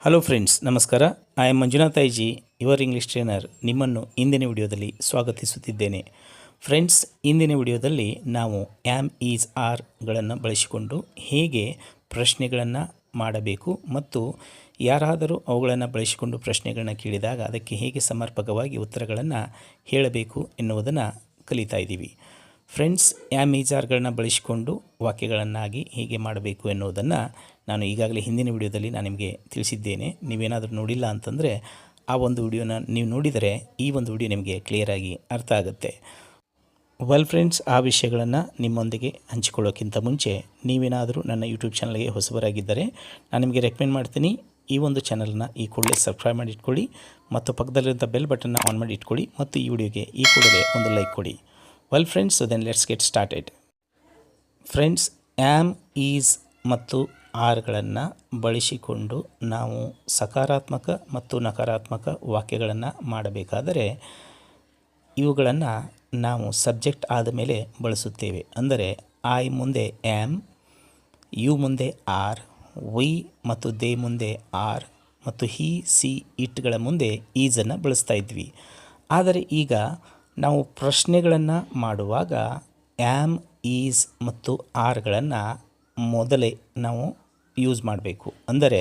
Hello friends, ನಮಸ್ಕಾರ. I am Manjunath IG, your English trainer. ನಿಮ್ಮನ್ನು ಇಂದಿನ ವಿಡಿಯೋದಲ್ಲಿ ಸ್ವಾಗತಿಸುತ್ತಿದ್ದೇನೆ. ಫ್ರೆಂಡ್ಸ್, ಇಂದಿನ ವಿಡಿಯೋದಲ್ಲಿ ನಾವು ಆ್ಯಮ್, ಈಸ್, ಆರ್ಗಳನ್ನು ಬಳಸಿಕೊಂಡು ಹೇಗೆ ಪ್ರಶ್ನೆಗಳನ್ನು ಮಾಡಬೇಕು ಮತ್ತು ಯಾರಾದರೂ ಅವುಗಳನ್ನು ಬಳಸಿಕೊಂಡು ಪ್ರಶ್ನೆಗಳನ್ನು ಕೇಳಿದಾಗ ಅದಕ್ಕೆ ಹೇಗೆ ಸಮರ್ಪಕವಾಗಿ ಉತ್ತರಗಳನ್ನು ಹೇಳಬೇಕು ಎನ್ನುವುದನ್ನು ಕಲಿತಾ ಇದ್ದೀವಿ. ಫ್ರೆಂಡ್ಸ್, ಆ್ಯಮ್, ಈಸ್, ಆರ್ಗಳನ್ನು ಬಳಸಿಕೊಂಡು ವಾಕ್ಯಗಳನ್ನಾಗಿ ಹೇಗೆ ಮಾಡಬೇಕು ಎನ್ನುವುದನ್ನು ನಾನು ಈಗಾಗಲೇ ಹಿಂದಿನ ವಿಡಿಯೋದಲ್ಲಿ ನಾನು ನಿಮಗೆ ತಿಳಿಸಿದ್ದೇನೆ. ನೀವೇನಾದರೂ ನೋಡಿಲ್ಲ ಅಂತಂದರೆ ಆ ಒಂದು ವಿಡಿಯೋನ ನೀವು ನೋಡಿದರೆ ಈ ಒಂದು ವಿಡಿಯೋ ನಿಮಗೆ ಕ್ಲಿಯರಾಗಿ ಅರ್ಥ ಆಗುತ್ತೆ. ವೆಲ್ ಫ್ರೆಂಡ್ಸ್, ಆ ವಿಷಯಗಳನ್ನು ನಿಮ್ಮೊಂದಿಗೆ ಹಂಚಿಕೊಳ್ಳೋಕ್ಕಿಂತ ಮುಂಚೆ ನೀವೇನಾದರೂ ನನ್ನ ಯೂಟ್ಯೂಬ್ ಚಾನಲ್ಗೆ ಹೊಸಬರಾಗಿದ್ದರೆ ನಾನು ನಿಮಗೆ ರೆಕಮೆಂಡ್ ಮಾಡ್ತೀನಿ, ಈ ಒಂದು ಚಾನಲ್ನ ಈ ಕೂಡಲೇ ಸಬ್ಸ್ಕ್ರೈಬ್ ಮಾಡಿ ಇಟ್ಕೊಳ್ಳಿ ಮತ್ತು ಪಕ್ಕದಲ್ಲಿರುವಂಥ ಬೆಲ್ ಬಟನ್ನ ಆನ್ ಮಾಡಿ ಇಟ್ಕೊಳ್ಳಿ ಮತ್ತು ಈ ವಿಡಿಯೋಗೆ ಈ ಕೂಡಲೇ ಒಂದು ಲೈಕ್ ಕೊಡಿ. Well friends, then let's get started. Friends, am, is ಮತ್ತು ಆರ್ಗಳನ್ನು ಬಳಸಿಕೊಂಡು ನಾವು ಸಕಾರಾತ್ಮಕ ಮತ್ತು ನಕಾರಾತ್ಮಕ ವಾಕ್ಯಗಳನ್ನು ಮಾಡಬೇಕಾದರೆ ಇವುಗಳನ್ನು ನಾವು ಸಬ್ಜೆಕ್ಟ್ ಆದ ಮೇಲೆ ಬಳಸುತ್ತೇವೆ. ಅಂದರೆ ಐ ಮುಂದೆ ಆ್ಯಮ್, ಯು ಮುಂದೆ ಆರ್, ವಿ ಮತ್ತು ದೇ ಮುಂದೆ ಆರ್ ಮತ್ತು ಹಿ, ಸಿ, ಇಟ್ಗಳ ಮುಂದೆ ಈಸನ್ನು ಬಳಸ್ತಾ ಇದ್ವಿ. ಆದರೆ ಈಗ ನಾವು ಪ್ರಶ್ನೆಗಳನ್ನು ಮಾಡುವಾಗ ಆ್ಯಮ್, ಈಸ್ ಮತ್ತು ಆರ್ಗಳನ್ನು ಮೊದಲೇ ನಾವು ಯೂಸ್ ಮಾಡಬೇಕು. ಅಂದರೆ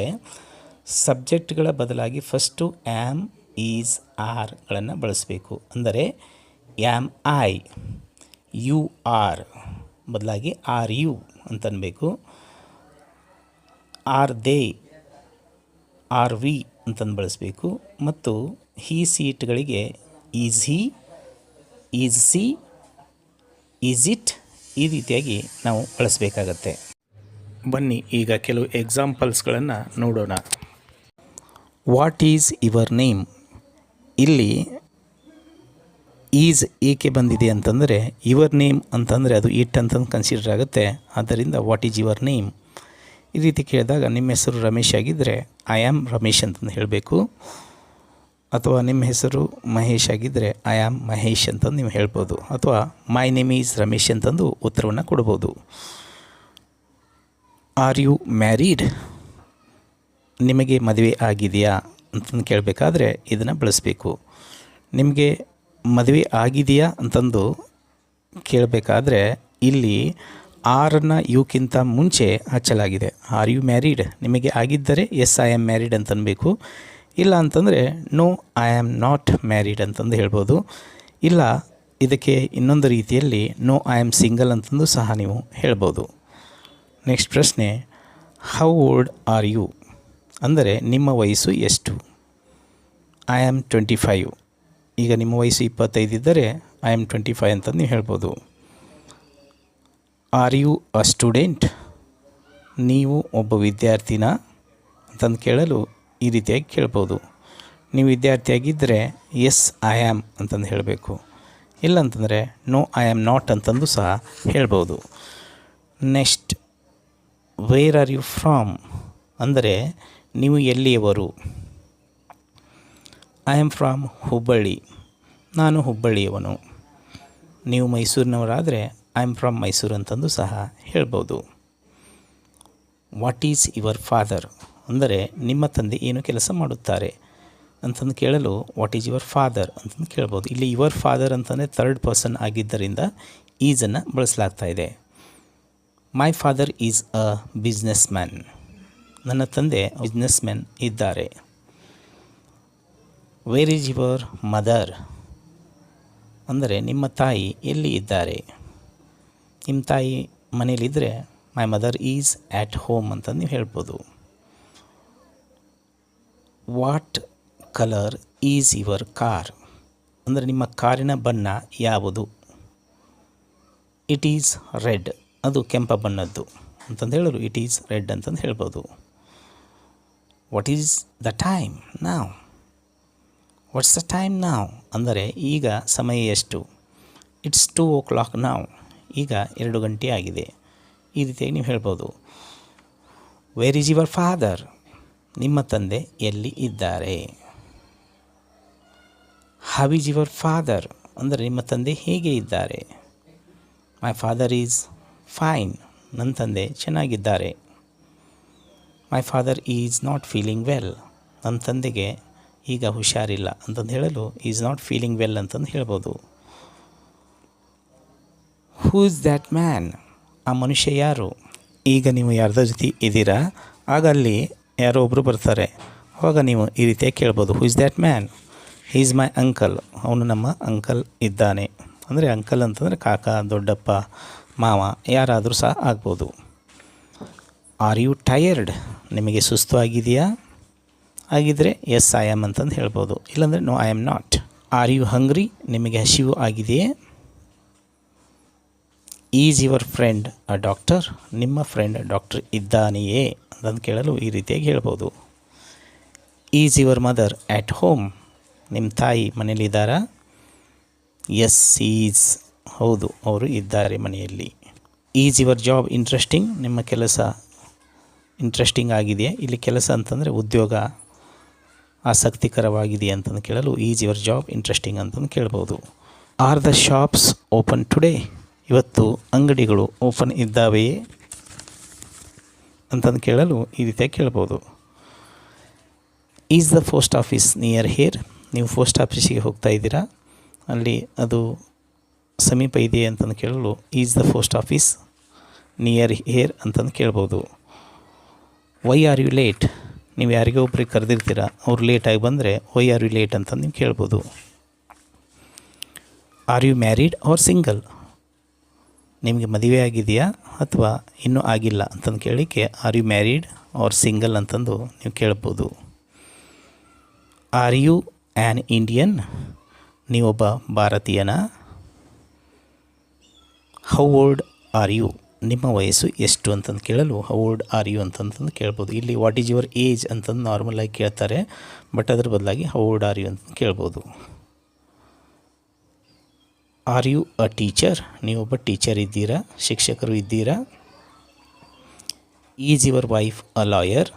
ಸಬ್ಜೆಕ್ಟ್ಗಳ ಬದಲಾಗಿ ಫಸ್ಟು ಆ್ಯಮ್, ಈಸ್, ಆರ್ಗಳನ್ನು ಬಳಸಬೇಕು. ಅಂದರೆ ಆ್ಯಮ್ ಐ, ಯು ಆರ್ ಬದಲಾಗಿ ಆರ್ ಯು ಅಂತನ್ಬೇಕು. ಆರ್ ದೇ, ಆರ್ ವಿ ಅಂತಂದು ಬಳಸಬೇಕು. ಮತ್ತು ಹಿ, ಸೀಟ್ಗಳಿಗೆ is he, is she, is it ಈ ರೀತಿಯಾಗಿ ನಾವು ಬಳಸಬೇಕಾಗತ್ತೆ. ಬನ್ನಿ ಈಗ ಕೆಲವು ಎಕ್ಸಾಂಪಲ್ಸ್ಗಳನ್ನು ನೋಡೋಣ. What is your name? ಇಲ್ಲಿ ಈಸ್ ಏಕೆ ಬಂದಿದೆ ಅಂತಂದರೆ ಯುವರ್ ನೇಮ್ ಅಂತಂದರೆ ಅದು ಇಟ್ ಅಂತಂದು ಕನ್ಸಿಡರ್ ಆಗುತ್ತೆ. ಆದ್ದರಿಂದ ವಾಟ್ ಈಸ್ ಯುವರ್ ನೇಮ್ ಈ ರೀತಿ ಕೇಳಿದಾಗ ನಿಮ್ಮ ಹೆಸರು ರಮೇಶ್ ಆಗಿದ್ದರೆ ಐ ಆಮ್ ರಮೇಶ್ ಅಂತಂದು ಹೇಳಬೇಕು. ಅಥವಾ ನಿಮ್ಮ ಹೆಸರು ಮಹೇಶ್ ಆಗಿದ್ದರೆ ಐ ಆಮ್ ಮಹೇಶ್ ಅಂತಂದು ನೀವು ಹೇಳ್ಬೋದು. ಅಥವಾ ಮೈ ನೇಮ್ ಈಸ್ ರಮೇಶ್ ಅಂತಂದು ಉತ್ತರವನ್ನು ಕೊಡ್ಬೋದು. Are you married? ನಿಮಗೆ ಮದುವೆ ಆಗಿದೆಯಾ ಅಂತಂದು ಕೇಳಬೇಕಾದ್ರೆ ಇದನ್ನು ಬಳಸಬೇಕು. ನಿಮಗೆ ಮದುವೆ ಆಗಿದೆಯಾ ಅಂತಂದು ಕೇಳಬೇಕಾದ್ರೆ ಇಲ್ಲಿ ಆರನ್ನು ಯುಕ್ಕಿಂತ ಮುಂಚೆ ಹಚ್ಚಲಾಗಿದೆ. Are you married? ನಿಮಗೆ ಆಗಿದ್ದರೆ ಎಸ್ ಐ ಆಮ್ ಮ್ಯಾರೀಡ್ ಅಂತನ್ಬೇಕು. ಇಲ್ಲ ಅಂತಂದರೆ no I am not married ಅಂತಂದು ಹೇಳ್ಬೋದು. ಇಲ್ಲ ಇದಕ್ಕೆ ಇನ್ನೊಂದು ರೀತಿಯಲ್ಲಿ ನೋ ಐ ಆಮ್ ಸಿಂಗಲ್ ಅಂತಂದು ಸಹ ನೀವು ಹೇಳ್ಬೋದು. ನೆಕ್ಸ್ಟ್ ಪ್ರಶ್ನೆ, ಹೌ ಓಲ್ಡ್ ಆರ್ ಯು? ಅಂದರೆ ನಿಮ್ಮ ವಯಸ್ಸು ಎಷ್ಟು? I am 25. ಈಗ ನಿಮ್ಮ ವಯಸ್ಸು 25 ಇದ್ದರೆ ಐ ಆಮ್ 25 ಅಂತಂದು ನೀವು ಹೇಳ್ಬೋದು. Are you a student? ನೀವು ಒಬ್ಬ ವಿದ್ಯಾರ್ಥಿನ ಅಂತಂದು ಕೇಳಲು ಈ ರೀತಿಯಾಗಿ ಕೇಳ್ಬೋದು. ನೀವು ವಿದ್ಯಾರ್ಥಿಯಾಗಿದ್ದರೆ ಎಸ್ ಐ ಆಮ್ ಅಂತಂದು ಹೇಳಬೇಕು. ಇಲ್ಲ ಅಂತಂದರೆ ನೋ ಐ ಆಮ್ ನಾಟ್ ಅಂತಂದು ಸಹ ಹೇಳ್ಬೋದು. Next, where are you from? ಅಂದರೆ ನೀವು ಎಲ್ಲಿಯವರು? I am from Hubballi. ನಾನು ಹುಬ್ಬಳ್ಳಿಯವನು. ನೀವು ಮೈಸೂರಿನವರಾದರೆ ಐ ಆಮ್ ಫ್ರಾಮ್ ಮೈಸೂರು ಅಂತಂದು ಸಹ ಹೇಳ್ಬೋದು. What is your father? ಅಂದರೆ ನಿಮ್ಮ ತಂದೆ ಏನು ಕೆಲಸ ಮಾಡುತ್ತಾರೆ ಅಂತಂದು ಕೇಳಲು ವಾಟ್ ಈಸ್ ಯುವರ್ ಫಾದರ್ ಅಂತಂದು ಕೇಳ್ಬೋದು. ಇಲ್ಲಿ ಯುವರ್ ಫಾದರ್ ಅಂತಂದರೆ ಥರ್ಡ್ ಪರ್ಸನ್ ಆಗಿದ್ದರಿಂದ ಈಸನ್ನು ಬಳಸಲಾಗ್ತಾ ಇದೆ. My father is a businessman. ನನ್ನ ತಂದೆ ಬಿಸ್ನೆಸ್ ಮ್ಯಾನ್ ಇದ್ದಾರೆ. Where is your mother? ಅಂದರೆ ನಿಮ್ಮ ತಾಯಿ ಎಲ್ಲಿ ಇದ್ದಾರೆ? ನಿಮ್ಮ ತಾಯಿ ಮನೇಲಿದ್ದರೆ my mother is at home ಅಂತಂದು ನೀವು ಹೇಳ್ಬೋದು. What colour is your car? ಅಂದರೆ ನಿಮ್ಮ ಕಾರಿನ ಬಣ್ಣ ಯಾವುದು? It is red. ಅದು ಕೆಂಪ ಬಣ್ಣದ್ದು ಅಂತಂದು ಹೇಳಲು ಇಟ್ ಈಸ್ ರೆಡ್ ಅಂತಂದು ಹೇಳ್ಬೋದು. ವಾಟ್ ಈಸ್ ದ ಟೈಮ್ ನಾವ್? ವಾಟ್ಸ್ ದ ಟೈಮ್ ನಾವ್? ಅಂದರೆ ಈಗ ಸಮಯ ಎಷ್ಟು? ಇಟ್ಸ್ 2 o'clock ನಾವ್. ಈಗ 2 ಗಂಟೆ ಆಗಿದೆ. ಈ ರೀತಿಯಾಗಿ ನೀವು ಹೇಳ್ಬೋದು. Wear is your father? ನಿಮ್ಮ ತಂದೆ ಎಲ್ಲಿ ಇದ್ದಾರೆ? How is your father? ಅಂದರೆ ನಿಮ್ಮ ತಂದೆ ಹೇಗೆ ಇದ್ದಾರೆ? ಮೈ ಫಾದರ್ ಈಸ್ ಫೈನ್. ನನ್ನ ತಂದೆ ಚೆನ್ನಾಗಿದ್ದಾರೆ. ಮೈ father is not feeling well. ನನ್ನ ತಂದೆಗೆ ಈಗ ಹುಷಾರಿಲ್ಲ ಅಂತಂದು ಹೇಳಲು ಈಸ್ ನಾಟ್ ಫೀಲಿಂಗ್ ವೆಲ್ ಅಂತಂದು ಹೇಳ್ಬೋದು. Who is that man? ಆ ಮನುಷ್ಯ ಯಾರು? ಈಗ ನೀವು ಯಾರ್ದ ಜೊತೆ ಇದ್ದೀರಾ, ಆಗ ಅಲ್ಲಿ ಯಾರೋ ಒಬ್ಬರು ಬರ್ತಾರೆ. ಆವಾಗ ನೀವು ಈ ರೀತಿಯಾಗಿ ಕೇಳ್ಬೋದು, who is that man? He is my uncle. ಅವನು ನಮ್ಮ ಅಂಕಲ್ ಇದ್ದಾನೆ. ಅಂದರೆ ಅಂಕಲ್ ಅಂತಂದರೆ ಕಾಕ, ದೊಡ್ಡಪ್ಪ, ಮಾವ ಯಾರಾದರೂ ಸಹ ಆಗ್ಬೋದು. Are you tired? ನಿಮಗೆ ಸುಸ್ತು ಆಗಿದೆಯಾ? ಆಗಿದ್ದರೆ ಎಸ್ ಐ ಆಮ್ ಅಂತಂದು ಹೇಳ್ಬೋದು. ಇಲ್ಲಾಂದರೆ no I am not. Are you hungry? ನಿಮಗೆ ಹಸಿವು ಆಗಿದೆಯೇ? Is your friend a doctor? ನಿಮ್ಮ ಫ್ರೆಂಡ್ ಡಾಕ್ಟರ್ ಇದ್ದಾನೆಯೇ ಅಂತಂದು ಕೇಳಲು ಈ ರೀತಿಯಾಗಿ ಹೇಳ್ಬೋದು. Is your mother at home? ನಿಮ್ಮ ತಾಯಿ ಮನೇಲಿದ್ದಾರಾ? Yes is. ಹೌದು, ಅವರು ಇದ್ದಾರೆ ಮನೆಯಲ್ಲಿ. Is your job interesting? ನಿಮ್ಮ ಕೆಲಸ ಇಂಟ್ರೆಸ್ಟಿಂಗ್ ಆಗಿದೆಯೇ? ಇಲ್ಲಿ ಕೆಲಸ ಅಂತಂದರೆ ಉದ್ಯೋಗ ಆಸಕ್ತಿಕರವಾಗಿದೆಯೇ ಅಂತಂದು ಕೇಳಲು ಈಸ್ ಯುವರ್ ಜಾಬ್ ಇಂಟ್ರೆಸ್ಟಿಂಗ್ ಅಂತಂದು ಕೇಳ್ಬೋದು. Are the shops open today? ಇವತ್ತು ಅಂಗಡಿಗಳು ಓಪನ್ ಇದ್ದಾವೆಯೇ ಅಂತಂದು ಕೇಳಲು ಈ ರೀತಿಯಾಗಿ ಕೇಳ್ಬೋದು. Is the post office near here? ನೀವು ಪೋಸ್ಟ್ ಆಫೀಸಿಗೆ ಹೋಗ್ತಾ ಇದ್ದೀರಾ, ಅಲ್ಲಿ ಅದು ಸಮೀಪ ಇದೆಯೇ ಅಂತಂದು ಕೇಳಲು is the post office near here ಅಂತಂದು ಕೇಳ್ಬೋದು. Why are you late? ನೀವು ಯಾರಿಗೋ ಒಬ್ರಿಗೆ ಕರೆದಿರ್ತೀರ, ಅವ್ರು ಲೇಟಾಗಿ ಬಂದರೆ ವೈ ಆರ್ ಯು ಲೇಟ್ ಅಂತಂದು ನೀವು ಕೇಳ್ಬೋದು. Are you married or single? ನಿಮಗೆ ಮದುವೆ ಆಗಿದೆಯಾ ಅಥವಾ ಇನ್ನೂ ಆಗಿಲ್ಲ ಅಂತಂದು ಕೇಳಲಿಕ್ಕೆ are you married or single ಅಂತಂದು ನೀವು ಕೇಳ್ಬೋದು. Are you an Indian? ನೀವೊಬ್ಬ ಭಾರತೀಯನಾ? How old are you? ನಿಮ್ಮ ವಯಸ್ಸು ಎಷ್ಟು ಅಂತಂದು ಕೇಳಲು ಹೌ ಓಲ್ಡ್ ಆರ್ ಯು ಅಂತಂದು ಕೇಳ್ಬೋದು. ಇಲ್ಲಿ ವಾಟ್ ಈಸ್ ಯುವರ್ ಏಜ್ ಅಂತಂದು ನಾರ್ಮಲಾಗಿ ಕೇಳ್ತಾರೆ, ಬಟ್ ಅದ್ರ ಬದಲಾಗಿ ಹೌ ಓಲ್ಡ್ ಆರ್ ಯು ಅಂತ ಕೇಳ್ಬೋದು. Are you a teacher? ನೀವೊಬ್ಬ ಟೀಚರ್ ಇದ್ದೀರಾ, ಶಿಕ್ಷಕರು ಇದ್ದೀರಾ? Is your wife a lawyer?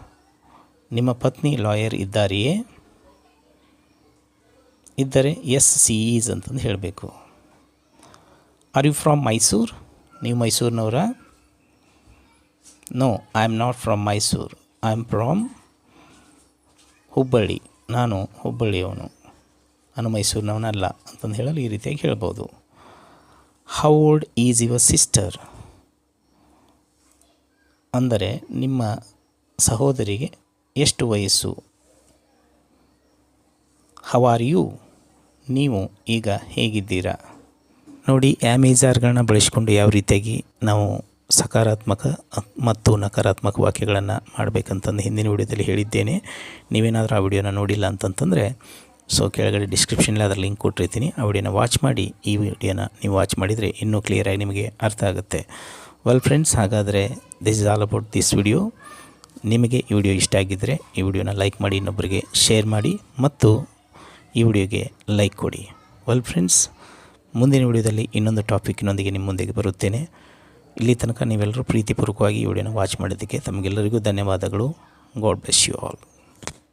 ನಿಮ್ಮ ಪತ್ನಿ ಲಾಯರ್ ಇದ್ದಾರೆಯೇ? ಇದ್ದರೆ ಎಸ್ ಸಿ ಈಸ್ ಅಂತಂದು ಹೇಳಬೇಕು. Are you from Mysuru? ನೀವು ಮೈಸೂರಿನವರಾ? No, I am not from Mysuru, I am from Hubballi. ನಾನು ಹುಬ್ಬಳ್ಳಿಯವನು, ನಾನು ಮೈಸೂರಿನವನಲ್ಲ ಅಂತಂದು ಹೇಳಲು ಈ ರೀತಿಯಾಗಿ ಹೇಳ್ಬೋದು. How old is your sister? ಅಂದರೆ ನಿಮ್ಮ ಸಹೋದರಿಗೆ ಎಷ್ಟು ವಯಸ್ಸು? How are you? ನೀವು ಈಗ ಹೇಗಿದ್ದೀರಾ? ನೋಡಿ, ಆ್ಯಮ್ ಈಸ್ ಆರ್ಗಳನ್ನ ಬಳಸಿಕೊಂಡು ಯಾವ ರೀತಿಯಾಗಿ ನಾವು ಸಕಾರಾತ್ಮಕ ಮತ್ತು ನಕಾರಾತ್ಮಕ ವಾಕ್ಯಗಳನ್ನು ಮಾಡಬೇಕಂತಂದು ಹಿಂದಿನ ವಿಡಿಯೋದಲ್ಲಿ ಹೇಳಿದ್ದೇನೆ. ನೀವೇನಾದರೂ ಆ ವಿಡಿಯೋನ ನೋಡಿಲ್ಲ ಅಂತಂತಂದರೆ ಕೆಳಗಡೆ ಡಿಸ್ಕ್ರಿಪ್ಷನಲ್ಲಿ ಅದರ ಲಿಂಕ್ ಕೊಟ್ಟಿರ್ತೀನಿ, ಆ ವಿಡಿಯೋನ ವಾಚ್ ಮಾಡಿ. ಈ ವಿಡಿಯೋನ ನೀವು ವಾಚ್ ಮಾಡಿದರೆ ಇನ್ನೂ ಕ್ಲಿಯರಾಗಿ ನಿಮಗೆ ಅರ್ಥ ಆಗುತ್ತೆ. ವೆಲ್ ಫ್ರೆಂಡ್ಸ್, ಹಾಗಾದರೆ this is all about this video. ನಿಮಗೆ ಈ ವಿಡಿಯೋ ಇಷ್ಟ ಆಗಿದ್ದರೆ ಈ ವಿಡಿಯೋನ ಲೈಕ್ ಮಾಡಿ, ಇನ್ನೊಬ್ಬರಿಗೆ ಶೇರ್ ಮಾಡಿ ಮತ್ತು ಈ ವಿಡಿಯೋಗೆ ಲೈಕ್ ಕೊಡಿ. ವೆಲ್ ಫ್ರೆಂಡ್ಸ್, ಮುಂದಿನ ವಿಡಿಯೋದಲ್ಲಿ ಇನ್ನೊಂದು ಟಾಪಿಕ್ನೊಂದಿಗೆ ನಿಮ್ಮ ಮುಂದೆಗೆ ಬರುತ್ತೇನೆ. ಇಲ್ಲಿ ತನಕ ನೀವೆಲ್ಲರೂ ಪ್ರೀತಿಪೂರ್ವಕವಾಗಿ ಈ ವಿಡಿಯೋನ ವಾಚ್ ಮಾಡಿದ್ದಕ್ಕೆ ತಮಗೆಲ್ಲರಿಗೂ ಧನ್ಯವಾದಗಳು. God bless you all.